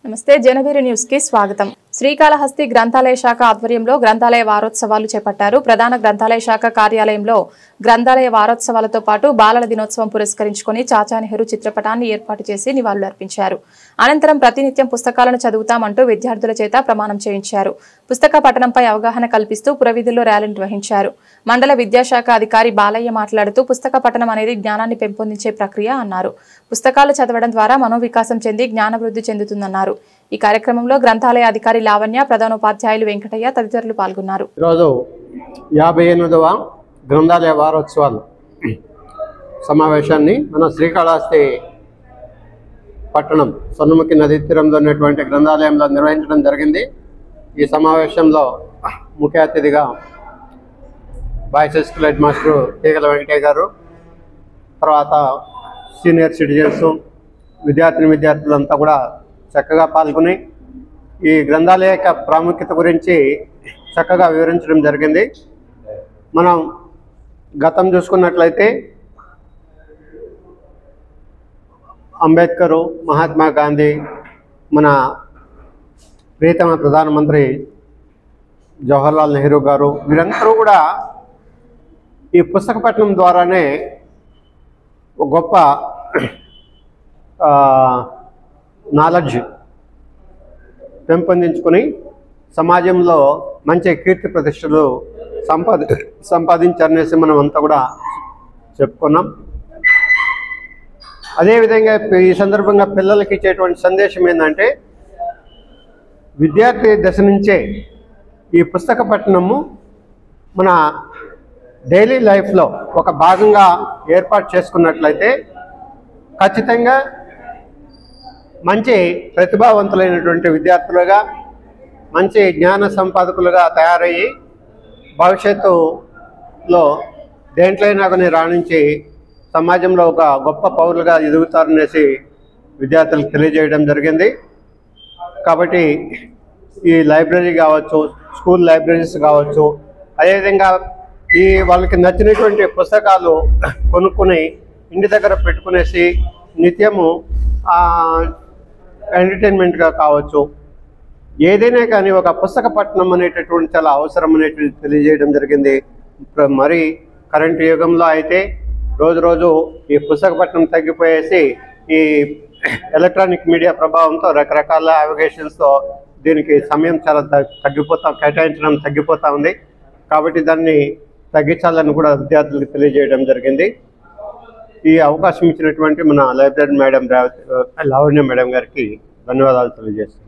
నమస్తే జనవీరి న్యూస్ కి స్వాగతం। శ్రీకాళహస్తి గ్రంథాలయ శాఖ ఆధ్వర్యంలో గ్రంథాలయ వారోత్సవాలు చేపట్టారు। ప్రధాన గ్రంథాలయ శాఖ కార్యాలయంలో గ్రంథాలయ వారోత్సవాలతో పాటు బాలల దినోత్సవం పురస్కరించుకొని చాచా నెహ్రూ చిత్రపటాన్ని ఏర్పాటు చేసి నివాళులర్పించారు। అనంతరం ప్రతినిత్యం పుస్తకాలను చదువుతామంటూ విద్యార్థుల చేత ప్రమాణం చేయించారు। పుస్తక పఠనంపై అవగాహన కల్పిస్తూ పురవీధుల్లో ర్యాలీ నిర్వహించారు। మండల విద్యాశాఖ అధికారి బాలయ్య మాట్లాడుతూ పుస్తక పఠనం అనేది జ్ఞానాన్ని పెంపొందించే ప్రక్రియ అన్నారు। పుస్తకాలు చదవడం ద్వారా మనోవికాసం చెంది జ్ఞానవృద్ధి చెందుతుందన్నారు। ఈ కార్యక్రమంలో గ్రంథాలయ అధికారి లావణ్య, ప్రధానోపాధ్యాయులు వెంకటయ్య తదితరులు పాల్గొన్నారు। ఈరోజు 58వ గ్రంథాలయ వారోత్సవాలు సమావేశాన్ని మన శ్రీకాళహస్తి పట్టణం సొన్నముఖి నది తీరంలో ఉన్నటువంటి గ్రంథాలయంలో నిర్వహించడం జరిగింది। ఈ సమావేశంలో ముఖ్య అతిథిగా బాయ్స్ స్కూల్ హెడ్ మాస్టర్ తీగల వెంకటయ్య గారు, తర్వాత సీనియర్ సిటిజన్స్, విద్యార్థులంతా కూడా చక్కగా పాల్గొని ఈ గ్రంథాలయ యొక్క ప్రాముఖ్యత గురించి చక్కగా వివరించడం జరిగింది। మనం గతం చూసుకున్నట్లయితే అంబేద్కరు, మహాత్మా గాంధీ, మన ప్రియతమ ప్రధానమంత్రి జవహర్లాల్ నెహ్రూ గారు, వీరందరూ కూడా ఈ పుస్తక పఠనం ద్వారానే గొప్ప నాలెడ్జ్ పెంపొందించుకొని సమాజంలో మంచి కీర్తి ప్రతిష్టలు సంపాదించారనేసి మనం అంతా కూడా చెప్పుకున్నాం। అదేవిధంగా ఈ సందర్భంగా పిల్లలకి ఇచ్చేటువంటి సందేశం ఏంటంటే, విద్యార్థి దశ నుంచే ఈ పుస్తక పఠనము మన డైలీ లైఫ్లో ఒక భాగంగా ఏర్పాటు చేసుకున్నట్లయితే ఖచ్చితంగా మంచి ప్రతిభావంతులైనటువంటి విద్యార్థులుగా, మంచి జ్ఞాన సంపాదకులుగా తయారయ్యి భవిష్యత్తులో దేంట్లైనా కానీ రాణించి సమాజంలో ఒక గొప్ప పౌరులుగా ఎదుగుతారనేసి విద్యార్థులకు తెలియజేయడం జరిగింది। కాబట్టి ఈ లైబ్రరీ కావచ్చు, స్కూల్ లైబ్రరీస్ కావచ్చు, అదేవిధంగా ఈ వాళ్ళకి నచ్చినటువంటి పుస్తకాలు కొనుక్కొని ఇంటి దగ్గర పెట్టుకునేసి నిత్యము ఎంటర్టైన్మెంట్గా కావచ్చు, ఏదైనా కానీ ఒక పుస్తక పఠనం అనేటటువంటి చాలా అవసరం అనేటువంటి తెలియజేయడం జరిగింది। మరి కరెంటు యుగంలో అయితే రోజు ఈ పుస్తక పఠనం తగ్గిపోయేసి ఈ ఎలక్ట్రానిక్ మీడియా ప్రభావంతో రకరకాల అప్లికేషన్స్తో దీనికి సమయం చాలా కేటాయించడం తగ్గిపోతూ ఉంది। కాబట్టి దాన్ని తగ్గించాలని కూడా విద్యార్థులకు తెలియజేయడం జరిగింది। ఈ అవకాశం ఇచ్చినటువంటి మన లైబ్రరీ మేడం లావణ్య మేడం గారికి ధన్యవాదాలు తెలియజేస్తున్నాను।